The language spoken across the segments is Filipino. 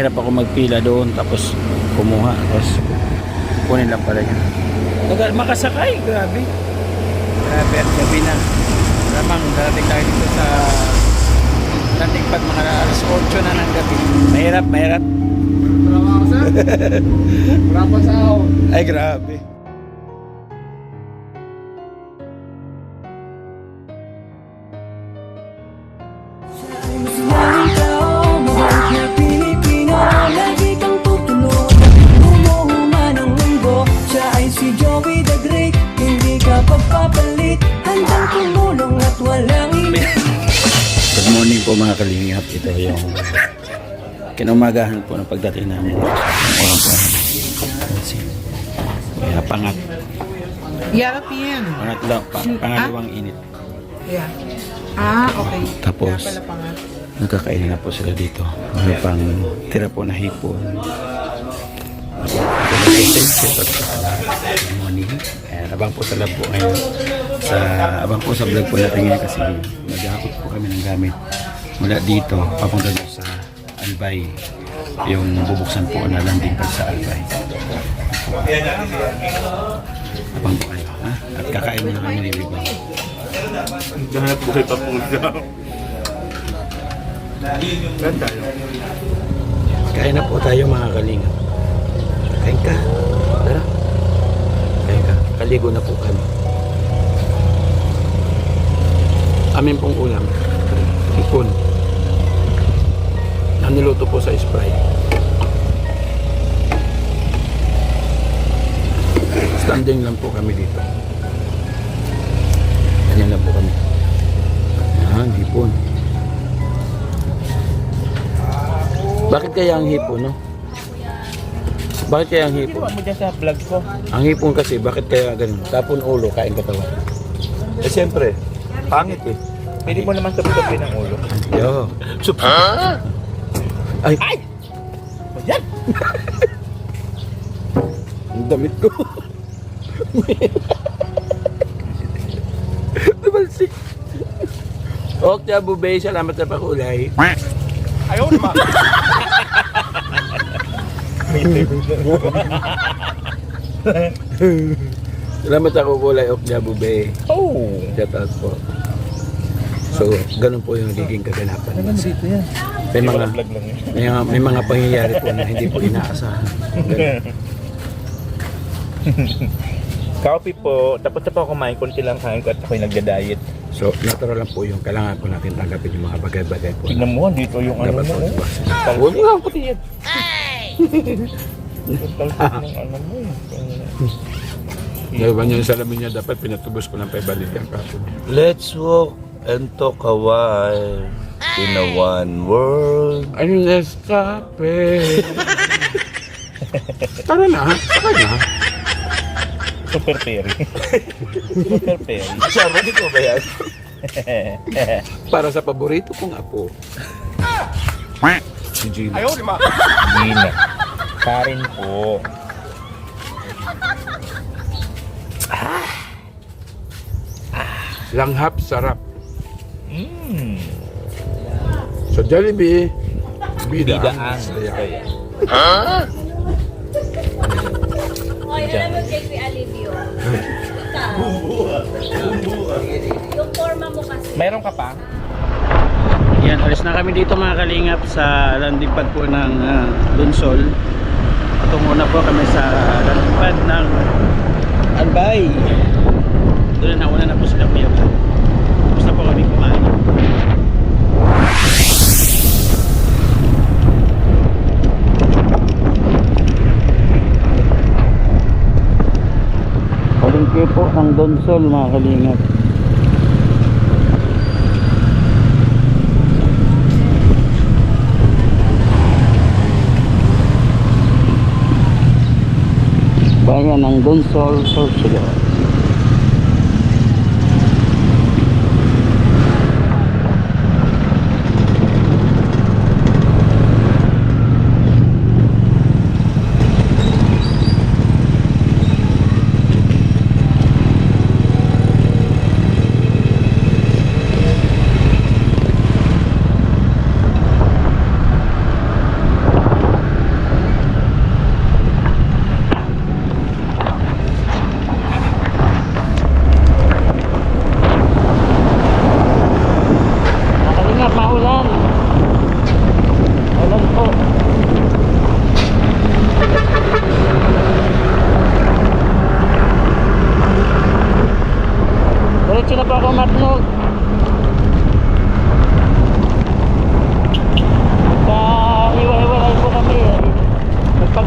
mahirap ako magpila doon tapos kumuha tapos kunin lang pala yun. Makasakay, grabe at gabi na lamang darating tayo dito sa dating pag mga alas 8 na ng gabi. Mahirap Wala sa ako. ay grabe. Good morning po mga kalingap. Ito yung kinumagahan po ng pagdating namin. Kaya pangat. Yarap yan. Pangaliwang init. Yeah. Ah, okay. Tapos, Kaya pala pangat. nagkakainin na po sila dito. May pang tira po na hipon. Good morning. And abang po sa lab po ngayon. Abang po sa vlog po natin ngayon kasi mag-aakot po kami ng gamit mula dito papunta doon sa Albay, yung bubuksan po na landing pad sa Albay. Abang po kayo, ha? At kakain muna kami ni Bibang. Hanap buhay pa po siya. Kain na po tayo mga kalinga. Kain ka. Tara. Kain ka. Kaligo na po kami. Amin pong ulam. Ipon. Na niluto po sa Sprite. Standing lang po kami dito. Ganyan na po kami. Yan, hipon. Bakit kaya ang hipon, no? Bakit kaya ang hipon? Mo dyan sa vlog ko. Ang hipon kasi, bakit kaya ganun? Tapon ulo, kain katawan. Eh siyempre, pangit eh. Pwede mo naman sabi-sabi ng ulo. Yo. Ha? Ay! Ay! Yan! Ang damit ko. Nabalsik. Okay, Bubay, salamat sa pakulay. Ayaw naman! Salamat sa kukulay, Okay, Bubay. Oh! Shout out po. So, ganun po yung nagiging kaganapan. Ano dito yan? May mga, Vlog lang yun. may mga pangyayari po na hindi po inaasahan. Ganun. Coffee po. Tapos na po ako kumain. Kunti lang kain ko at ako'y nagda-diet. So, natural lang po yung kailangan po natin tanggapin yung mga bagay-bagay po. Tignan mo, dito yung ano Dapat mo. po, diba? Huwag nga puti yan. Talsik ng ano mo. Naiwan niya yung salamin niya, dapat pinatubos ko ng 5 yung kapo niya. Let's walk and talk a while in a one world. Ano Nescafe? Tara na, saka na. Super Perry. Super Perry. Sabi di ko ba yan? Para sa paborito kong apo. Si Gina. Ayaw naman. Gina. Karin po. Langhap, sarap. Mmm. So Jollibee, bida Bida ang ang saya. Hoy, alam mo, JP Alivio. Ikaw. Yung forma mo kasi. Meron ka pa? Yan, alis na kami dito mga kalingap sa landing pad po ng Lunsol. Patungo na po kami sa landing pad ng Albay. Doon na una na po sila kuya. Tapos na po kami kumain. Palengke po ng Lunsol mga kalingap. Bayan ng Lunsol, Sorsogon.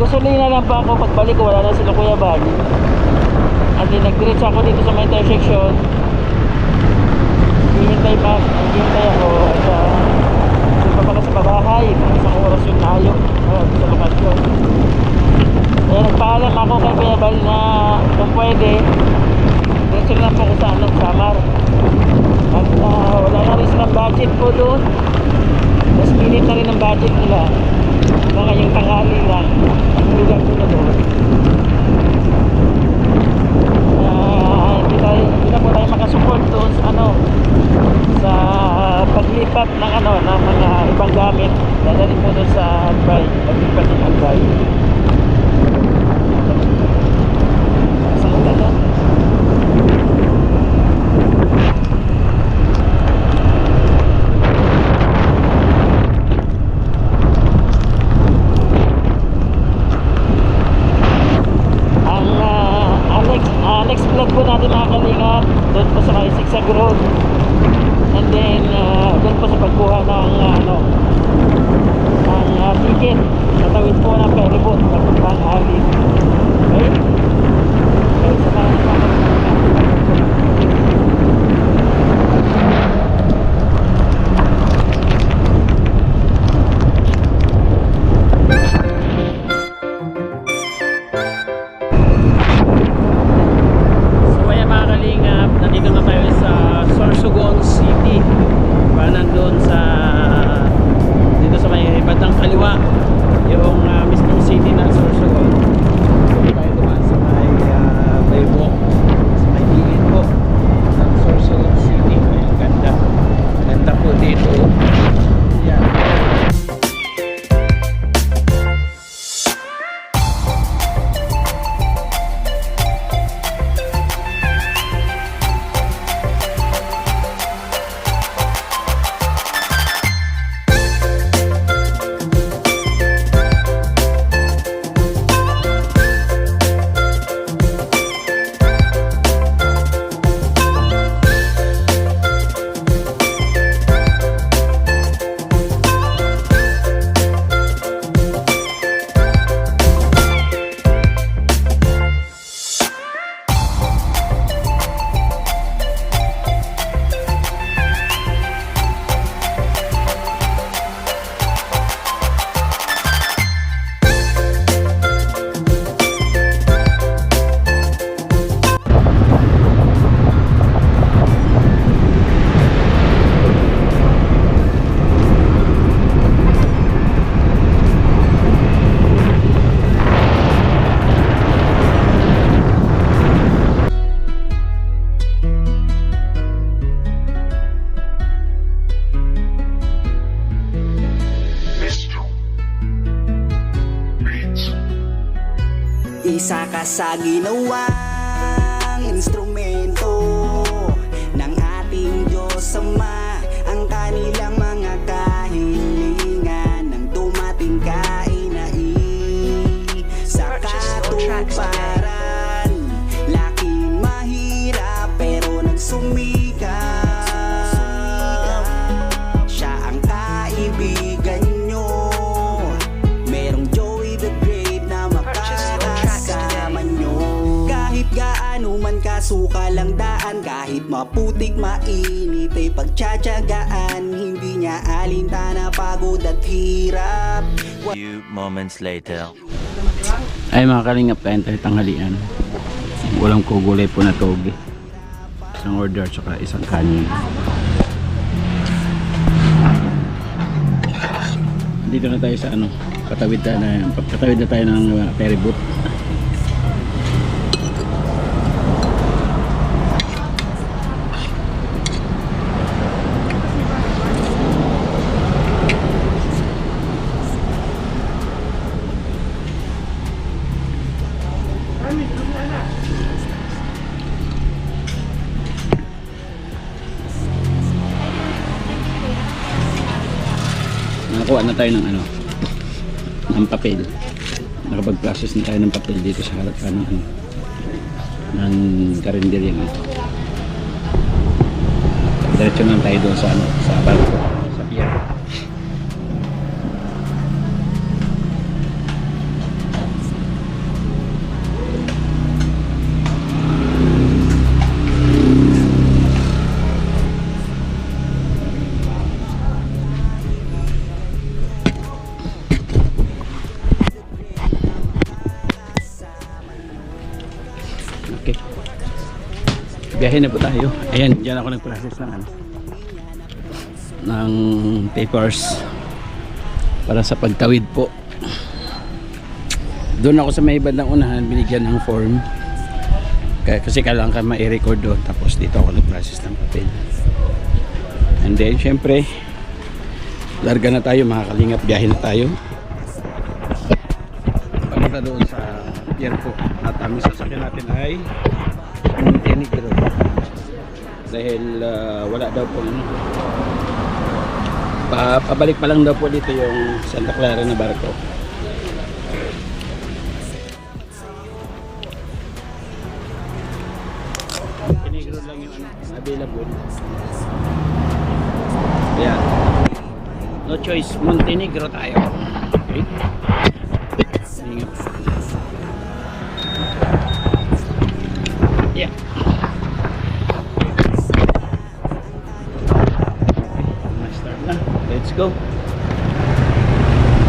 Naggasolina lang pa ako. Pagbalik ko, wala na sila Kuya Bal. At then nag-diretso ako dito sa may intersection. Hihintay ako. At doon pa pala sa babahay. Isang oras yung tayo sa lokasyon. Kaya nagpaalam ako kay Kuya Bal na kung pwede, diretso lang po ko sa Samar. At wala na rin silang budget po doon. Tapos minit na rin ang budget nila. Mga yung tanghali lang ang lugar ko na doon. Hindi na po tayo makasupport doon sa sa paglipat ng ng mga ibang gamit. Dadalhin po doon sa Albay, paglipat ng Albay. Sa ulan. Next vlog po natin mga kalingap doon po sa may Sigsag Road, and then doon po sa pagkuha ng ticket, natawid po ng ferryboat papuntang Alin. Okay? Okay, samahan niyo mga kalingap. Nandito na tayo sa Sorsogon City. Nandun dito sa may bandang kaliwa yung mismong city ng Sorsogon. Dito tayo dumaan sa may Baybok, sa may gilid po ng Sorsogon City. Ang ganda po dito. Yan. Isa ka sa ginawang instrumento ng ating Diyos Ama. Ang kanilang mga kahilingan nang dumating kainai sa katuparan. Laking mahirap pero nagsumikap. Siya ang kaibigan nyo. Merong Joey the Great na makakasama nyo. Kahit gaano man kasuka lang daan, kahit maputik mainit ay pagtsatsagaan. Hindi niya alintana pagod at hirap. Few moments later. Ay mga kalingap, kain tayo tanghalian. Walang kugulay po na toge. Isang order tsaka isang kanin. Dito na tayo sa patawid na tayo ng ferryboat. Nakakuha na tayo ng ng papel. Nakapag-process na tayo ng papel dito sa harap ng karinderya nga. Diretso na tayo doon sa sa barko, sa pier. biyahe na po tayo. Ayan, dyan ako nag-process ng ng papers para sa pagtawid po. Doon ako sa may bandang unahan, binigyan ng form. Kasi kailangan ka ma-record doon. Tapos dito ako nag-process ng papel. And then, syempre, larga na tayo, mga kalingap, biyahe na tayo. Papunta doon sa pier po. At ang sasakyan natin ay Montenegro. Dahil wala daw po pabalik pa lang daw po dito yung Santa Clara na barko. Montenegro lang yung available. Ayan. No choice, Montenegro tayo. Okay. Ingat. Yeah. Start na. Let's go.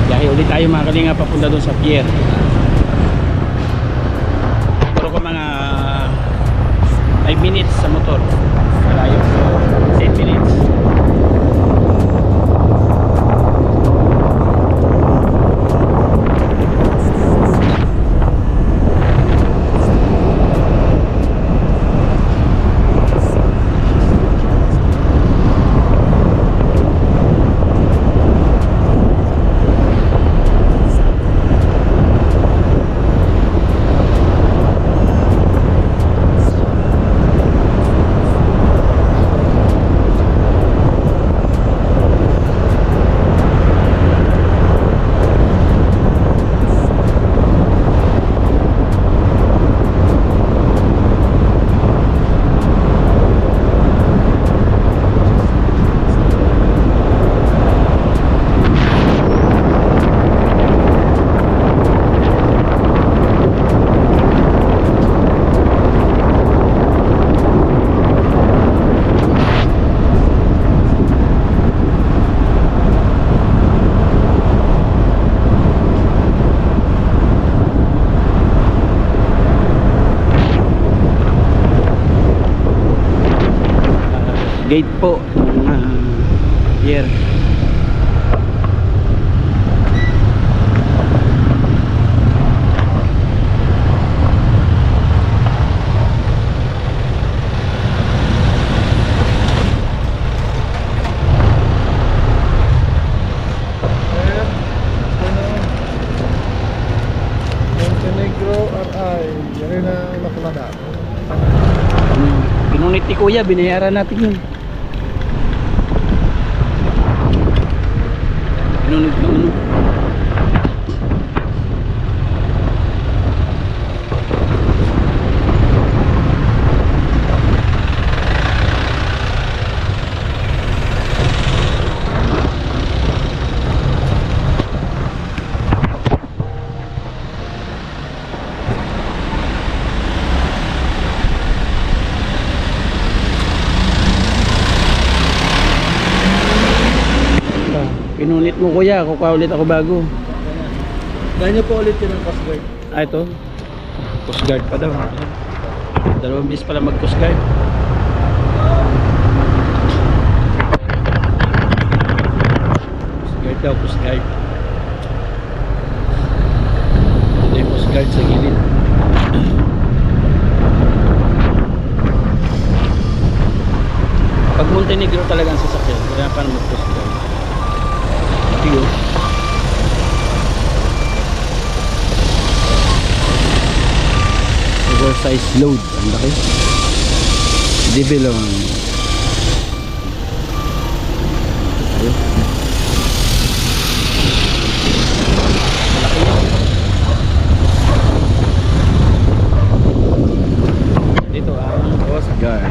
Biyahe ulit tayo mga kalinga papunta doon sa pier. Puro ko mga 5 minutes sa motor. Malayo ko 10 minutes. Gate po pier. Montenegro RI. Yan na nakulada. Pinunit ni kuya, binayaran natin yun. Pinunit ng ano. Pinunit mo kuya, kukuha ulit ako bago. Ganyan po ulit yun ang Coast Guard. Ah, ito. Coast Guard pa daw. Dalawang bis pala mag Coast Guard. Coast Guard daw, Coast Guard. Ito yung Coast Guard sa gilid. Pag Montenegro talaga ang sasakyan, kaya paano mag Coast Guard. Tiyo. Oversized load, ang laki. Develop. Ayun. Malaki yan. Dito ang Coast Guard.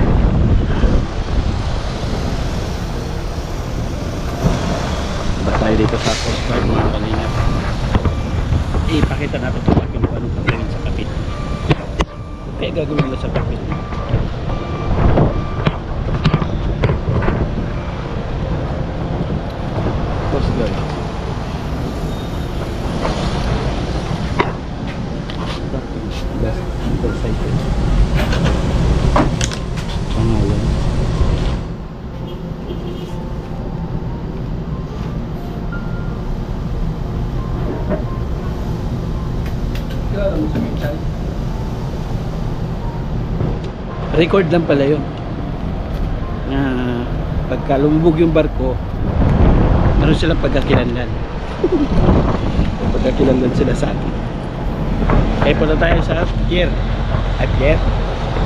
Tayo dito sa Coast Guard mga kalingap. Ipakita natin ito kung anong pagawin sa kapit. Kaya gagawin nila sa kapit. Coast Guard. Motorcycle. Record lang pala yun. Na pagka lumubog yung barko, meron silang pagkakilanlan. Pagkakilanlan sila sa atin. Kaya punta tayo sa pier. Ay, pier?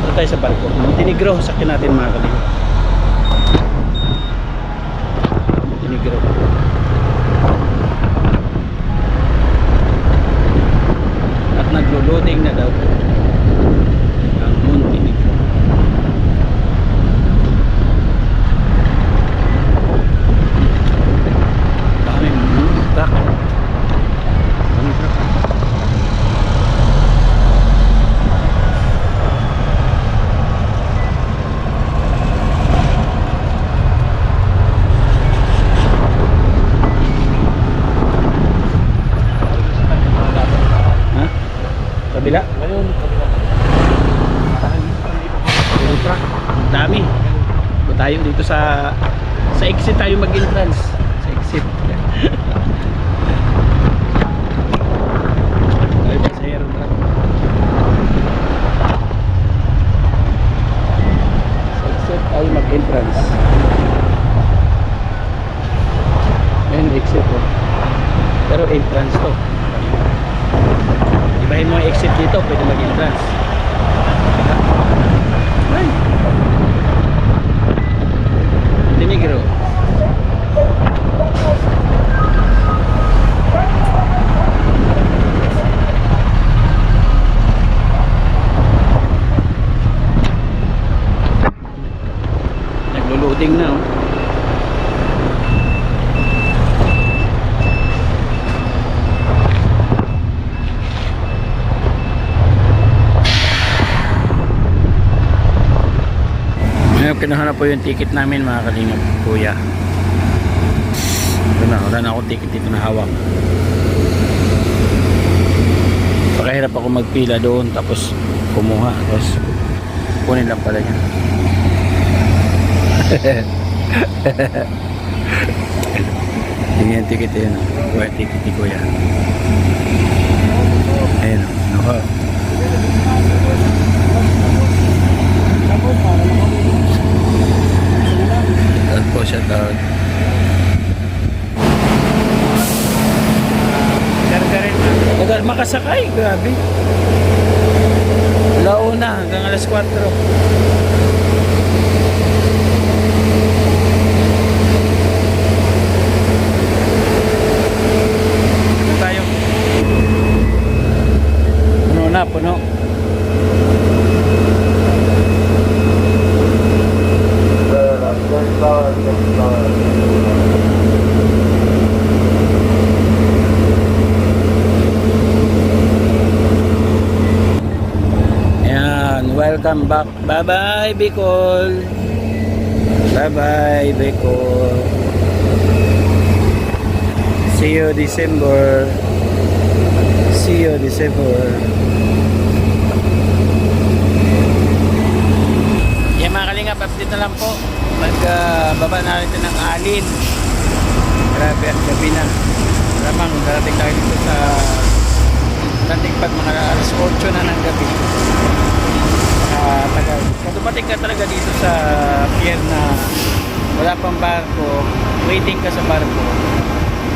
Punta tayo sa barko. Montenegro, sakyan natin mga kalingap. Montenegro. At naglo-loading na daw ang Montenegro. Daming truck. Daming truck. Ha? Kabila? Yung truck. Dami. Kung tayo dito sa exit tayo mag-entrance. Sa exit. Tayo pa sa air truck. Sa exit tayo mag-entrance. Ayan, exit oh. Pero entrance to. Ibahin mo yung exit dito, pwede mag-entrance. Ay! Montenegro. Naglo-loading na oh. Ngayon, kinuha po yung ticket namin mga kalingap, kuya. Ito na, wala na akong ticket dito na hawak. Pakahirap ako magpila doon, tapos kumuha, tapos kunin lang pala niya. Tingnan yung ticket yun, kuha yung ticket ni kuya. Ayun, nakuha. Shoutout po, shoutout. Karga rin. Tagal makasakay, grabe. Launa hanggang alas 4. Ito tayo. Puno na, puno. Ayan, welcome back. Bye bye Bicol. Bye bye Bicol. See you December. See you December. Yan mga kalingap, update na lang po. Baba na natin ng Alin. Grabe at gabi na. Malamang darating tayo dito sa dating pag mga alas 8 na ng gabi. Tagal. Kung dumating ka talaga dito sa pier na wala pang barko, waiting ka sa barko,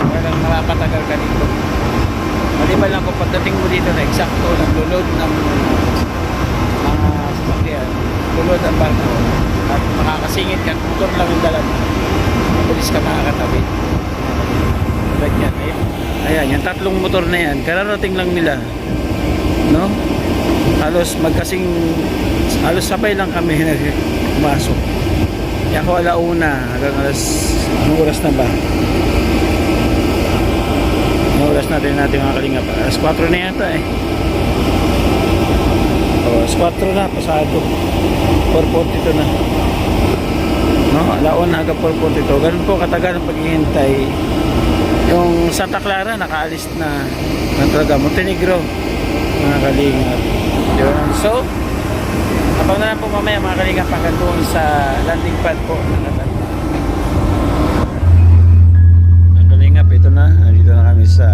talagang makakatagal ka dito. Maliban lang kung pagdating mo dito na eksakto naglulod ng mga sasakyan, lulod ang barko at makakasingit ka, motor lang yung dalag, mabilis ka makakatabi. Ganyan, ayan, yung tatlong motor na yan, kararating lang nila, no? Halos halos sabay lang kami pumasok. Kaya ako alauna hanggang anong oras na ba? Anong oras natin mga kalingap? Alas 4 na yata eh. Alas 4 na, pasado 4:42 na. No, alauna hanggang 4:42. Ganun po katagal ang paghihintay. Yung Santa Clara nakaalis na talaga. Montenegro mga kalingap. Yun. So abang na lang po mamaya mga kalingap hanggang doon sa landing pad po. Mga kalingap, ito na. Nandito na kami sa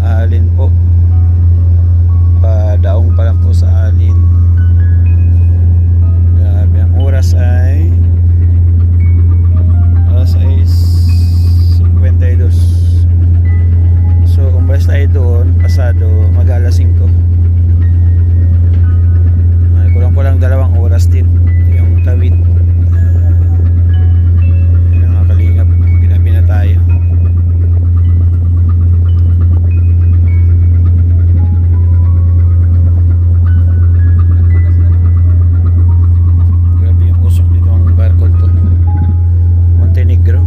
Alin po. pasado, mag-alas 5. Ay, kulang-kulang 2 oras din yung tawid. Ayun mga kalingap, ginabi na tayo. Grabe yung usok dito ang barko to. Montenegro.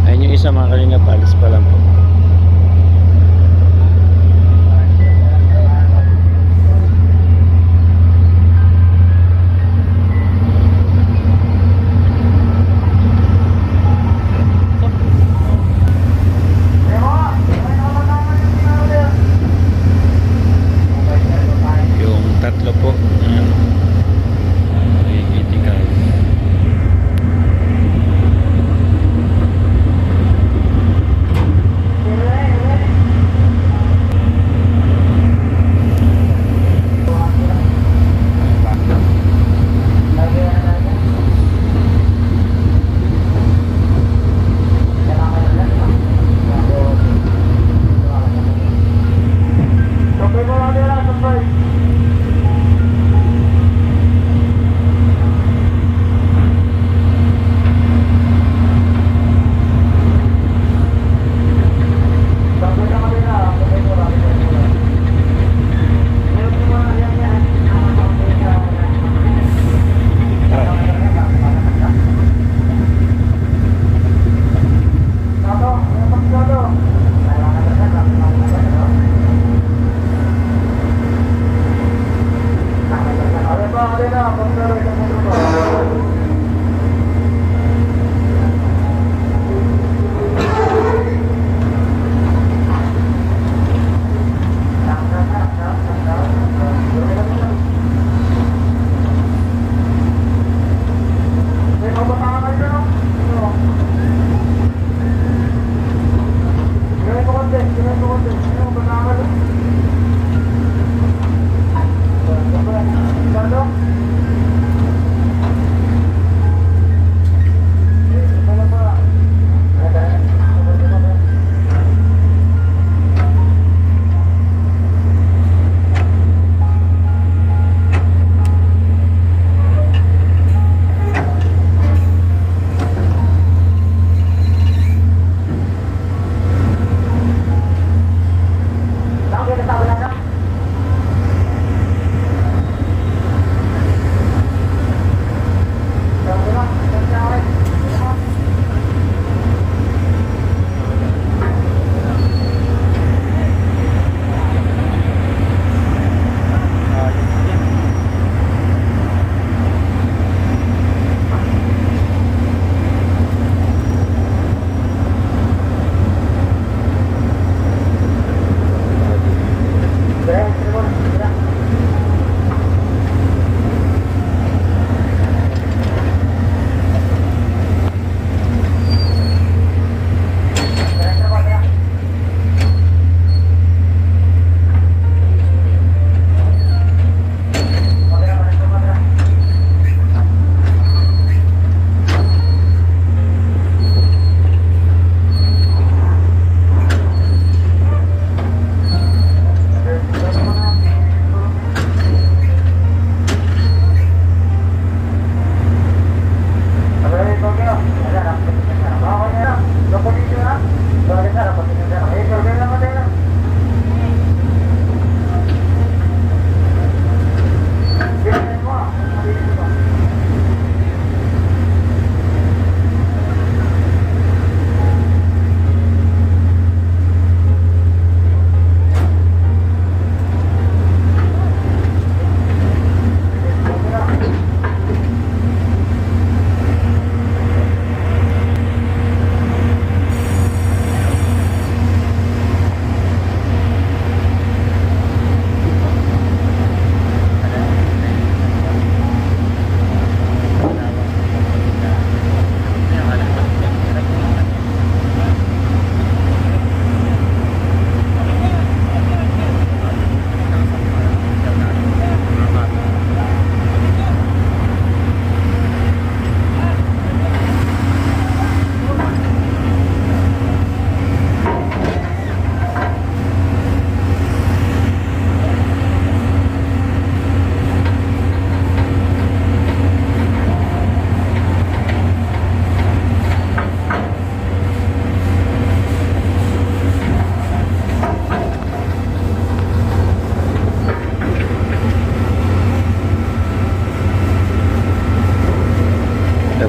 Ayun yung isa mga kalingap, alis pa lang po. Yung tatlo po. Ayan. Critical.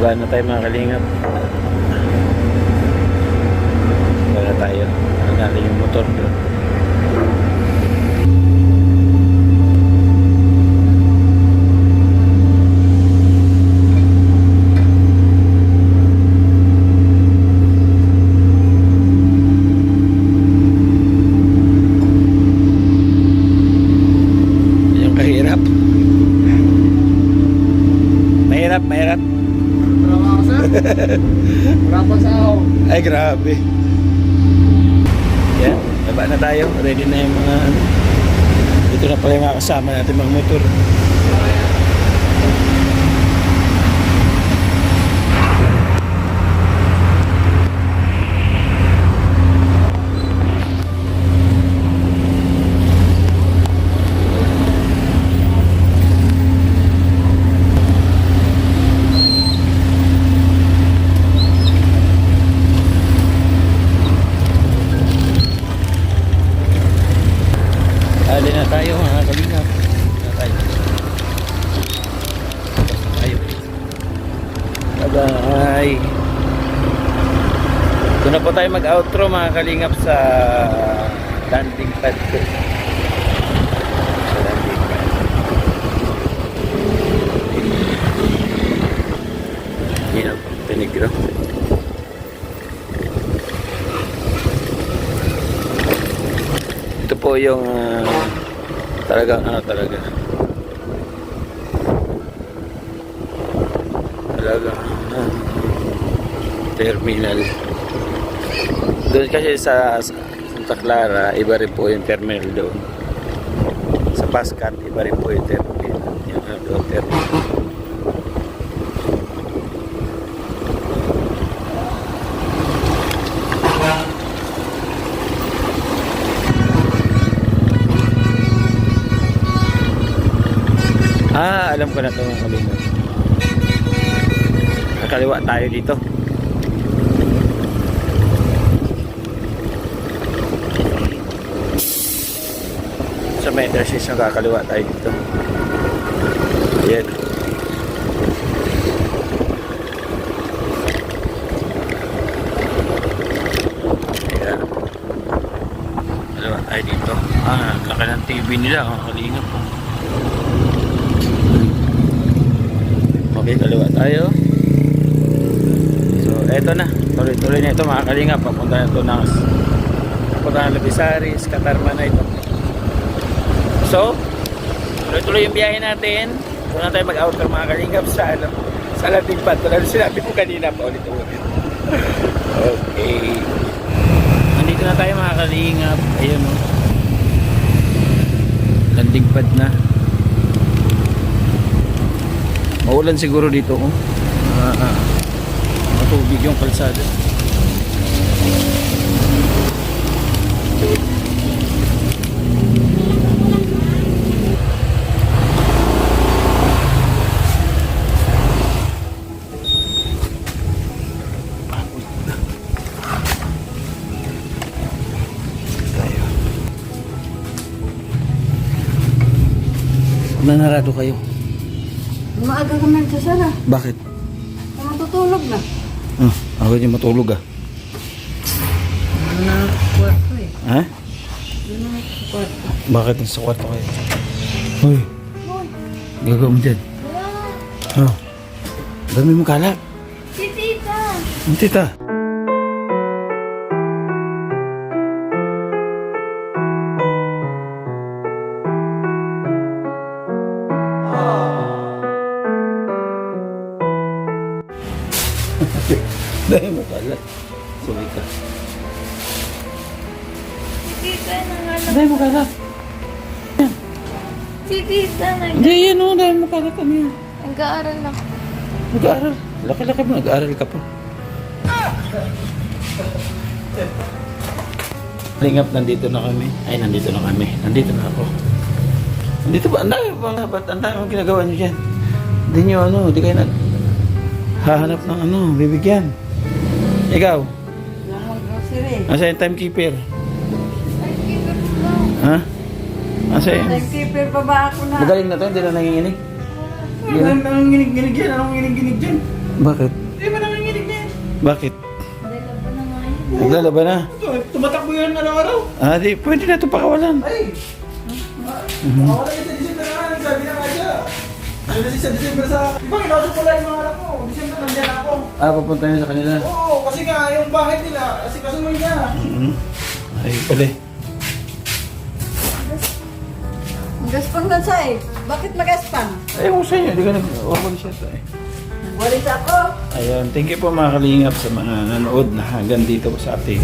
Baba na tayo mga kalingap. Baba na tayo. Ano natin yung motor doon. Yung kahirap. Mahirap. Ay, grabe. Yan, baba na tayo. Ready na yung mga ano. Dito na pala yung mga kasama natin mga motor. Ali na tayo mga kalingap. Tayo. Bye-bye. Ito na po tayo mag-outro mga kalingap sa landing pad ko. Sa landing pad. Yan ang Montenegro. Ito po yung talagang terminal. Doon kasi sa Santa Clara, iba rin po yung terminal doon. Sa Pascat, iba rin po yung terminal. Yung doon terminal. Alam ko na ito mga kalingap. Kakaliwa tayo dito. Sa metro station kakaliwa tayo dito. Ayan. Ayan. Kaliwa tayo dito. Laki ng TV nila mga kalingap. Okay, kaliwa tayo. So, eto na. Tuloy-tuloy na ito mga kalingap. Papunta na ito ng Labisaris, Katarman na ito. So, tuloy-tuloy yung biyahe natin. Doon na tayo mag-outro mga kalingap sa landing pad. Ito na sinabi ko kanina pa ulit-ulit. Okay. Nandito na tayo mga kalingap. Ayun o. Landing pad na. Maulan siguro dito oh. Matubig yung kalsada. Nanarado kayo. Maaga ka man sa Sara. Bakit? Matutulog na. Ako din matulog ah. Ano na kwarto eh. Ha? Ano na kwarto. Bakit nasa kwarto kayo? Hoy. Gagawa mo dyan. Oh. Dami mo kalat. Si Tita! Ang tita. Dahil mo kalat. Sorry ka. Si Tita nanganak. Dahil mo kalat. Si Tita Hindi yan o. Dahil mo kalat. Ano yan? nag-aaral na. Nag-aaral. Laki-laki mo. Nag-aaral ka pa. Lingap, nandito na kami. Ay, nandito na kami. Nandito na ako. Nandito ba? Ang dami pa nga. Ba't ang dami ang ginagawa nyo dyan? Hindi nyo ano. Hindi kayo hahanap ng ano. Bibigyan. Ikaw? Grocery. Asa yung timekeeper? Timekeeper mo. Ha? Asa yung... Nag-keeper pa ba ako na? Magaling na to, hindi na nanginginig. Hindi na nanginginig yan. Anong nginginig dyan? Bakit? Hindi ba nanginginig na yan? Bakit? Dahil pa na nga yun. Naglalaba na? Tumatakbo yan araw-araw. Ah, di, pwede na ito pakawalan. Ay! Wala yung sa December na, nagsabi na nga siya. Ano sa December sa... Ibang inausap ko lang yung mga anak ko. December nandiyan ako. Ah, papunta niya sa kanila. Oo, kasi nga yung bahay nila, kasi kasuloy niya. Ay, pala. Gaspang na siya eh. Bakit magaspang? Ay, kung sa inyo, hindi ka nag-orwal siya ito eh. Walis ako. Ayun, thank you po mga kalingap sa mga nanood na hanggang dito sa ating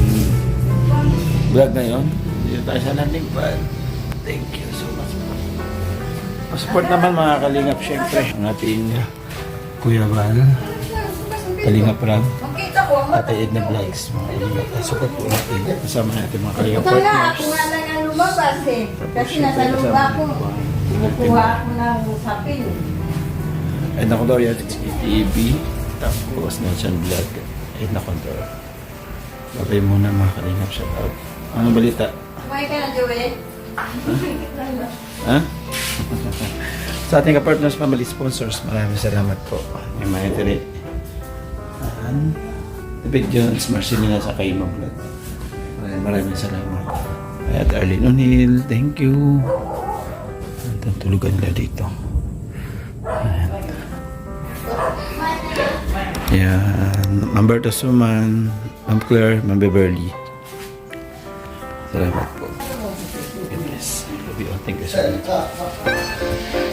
vlog ngayon. Dito tayo sa landing pad. Thank you so much po. Pa-support naman mga kalingap, syempre. Ang ating Kuya Val, Kalingap Rab, Makita ko ang Ate Edna Vlogs, mga kalingap. Support po natin. Kasama natin mga kalingap Ito nga, partners. ako nga lang ang lumabas eh. Kasi nasa lupa ko. Kumukuha ako ng sapin. Edna Condor, yan, TV. Tapos Nelson Vlog, Edna Condor. Babay muna mga kalingap, shout out. Anong balita? Kumain ka na, Joey? Ha? Sa ating ka-partners, family sponsors, maraming salamat po. May Maitri, David Jones, Marcelina sa Kaima Vlog. Maraming salamat. At Arlene O'Neill, thank you. Ang tulugan nila dito. Ayan. Yan. Ma'am Berta Suman, Ma'am Claire, Ma'am Beverly. Salamat po. God bless. Love you all. Thank you so much.